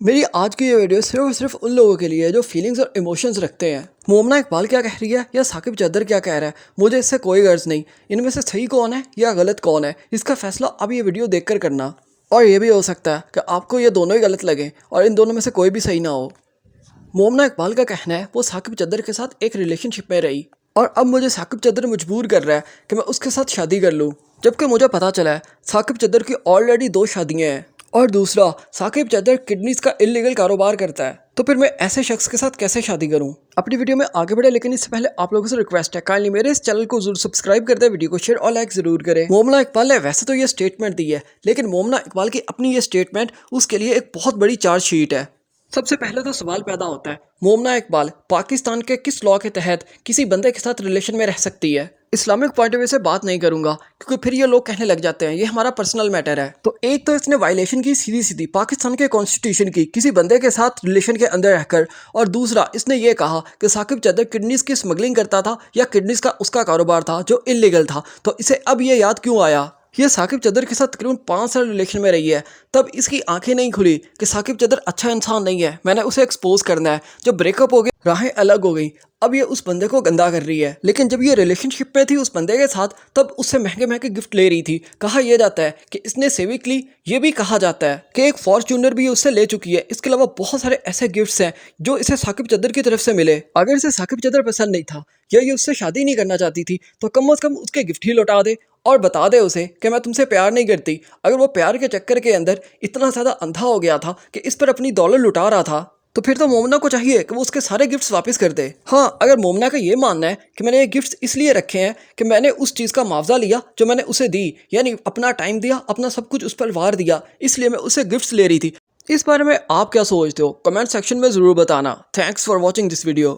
میری آج کی یہ ویڈیو صرف اور صرف ان لوگوں کے لیے ہے جو فیلنگز اور ایموشنز رکھتے ہیں۔ مومنہ اقبال کیا کہہ رہی ہے یا ثاقب چدر کیا کہہ رہا ہے، مجھے اس سے کوئی غرض نہیں۔ ان میں سے صحیح کون ہے یا غلط کون ہے، اس کا فیصلہ اب یہ ویڈیو دیکھ کر کرنا۔ اور یہ بھی ہو سکتا ہے کہ آپ کو یہ دونوں ہی غلط لگیں اور ان دونوں میں سے کوئی بھی صحیح نہ ہو۔ مومنہ اقبال کا کہنا ہے وہ ثاقب چدر کے ساتھ ایک ریلیشن شپ میں رہی اور اب مجھے ثاقب چدر مجبور کر رہا ہے کہ میں اس کے ساتھ شادی کر لوں، جبکہ مجھے پتا چلا ہے ثاقب چدر کی آلریڈی 2 شادیاں ہیں، اور دوسرا ثاقب چدر کڈنیز کا انلیگل کاروبار کرتا ہے۔ تو پھر میں ایسے شخص کے ساتھ کیسے شادی کروں؟ اپنی ویڈیو میں آگے بڑھے لیکن اس سے پہلے آپ لوگوں سے ریکویسٹ ہے کائنڈلی میرے اس چینل کو ضرور سبسکرائب کر دیں، ویڈیو کو شیئر اور لائک ضرور کریں۔ مومنہ اقبال نے ویسے تو یہ سٹیٹمنٹ دی ہے، لیکن مومنہ اقبال کی اپنی یہ سٹیٹمنٹ اس کے لیے ایک بہت بڑی چارج شیٹ ہے۔ سب سے پہلے تو سوال پیدا ہوتا ہے، مومنہ اقبال پاکستان کے کس لاء کے تحت کسی بندے کے ساتھ ریلیشن میں رہ سکتی ہے؟ اسلامک پوائنٹ آف ویو سے بات نہیں کروں گا کیونکہ پھر یہ لوگ کہنے لگ جاتے ہیں یہ ہمارا پرسنل میٹر ہے۔ تو ایک تو اس نے وائلیشن کی سیدھی سیدھی پاکستان کے کانسٹیٹیوشن کی کسی بندے کے ساتھ ریلیشن کے اندر رہ کر، اور دوسرا اس نے یہ کہا کہ ثاقب چدر کڈنیز کی اسمگلنگ کرتا تھا یا کڈنیز کا اس کا کاروبار تھا جو انلیگل تھا۔ تو اسے اب یہ یاد کیوں آیا؟ یہ ثاقب چدر کے ساتھ تقریباً 5 سال ریلیشن میں رہی ہے، تب اس کی آنکھیں نہیں کھلی کہ ثاقب چدر اچھا انسان نہیں ہے، میں نے اسے ایکسپوز کرنا ہے۔ جب بریک اپ ہو گئی، راہیں الگ ہو گئی، اب یہ اس بندے کو گندا کر رہی ہے۔ لیکن جب یہ ریلیشن شپ پہ تھی اس بندے کے ساتھ، تب اس سے مہنگے مہنگے گفٹ لے رہی تھی۔ کہا یہ جاتا ہے کہ اس نے سیوک لی، یہ بھی کہا جاتا ہے کہ ایک فارچونر بھی اس سے لے چکی ہے۔ اس کے علاوہ بہت سارے ایسے گفٹس ہیں جو اسے ثاقب چدر کی طرف سے ملے۔ اگر اسے ثاقب چدر پسند نہیں تھا یا یہ اس سے شادی نہیں کرنا چاہتی تھی تو کم از کم اس کے گفٹ ہی لوٹا دے اور بتا دے اسے کہ میں تم سے پیار نہیں کرتی۔ اگر وہ پیار کے چکر کے اندر اتنا زیادہ اندھا ہو گیا تھا کہ اس پر اپنی دولت لٹا رہا تھا، تو پھر تو مومنہ کو چاہیے کہ وہ اس کے سارے گفٹس واپس کر دے۔ ہاں، اگر مومنہ کا یہ ماننا ہے کہ میں نے یہ گفٹس اس لیے رکھے ہیں کہ میں نے اس چیز کا معاوضہ لیا جو میں نے اسے دی، یعنی اپنا ٹائم دیا، اپنا سب کچھ اس پر وار دیا، اس لیے میں اسے گفٹس لے رہی تھی، اس بارے میں آپ کیا سوچتے ہو؟ کمنٹ سیکشن میں ضرور بتانا۔ Thanks for watching this video.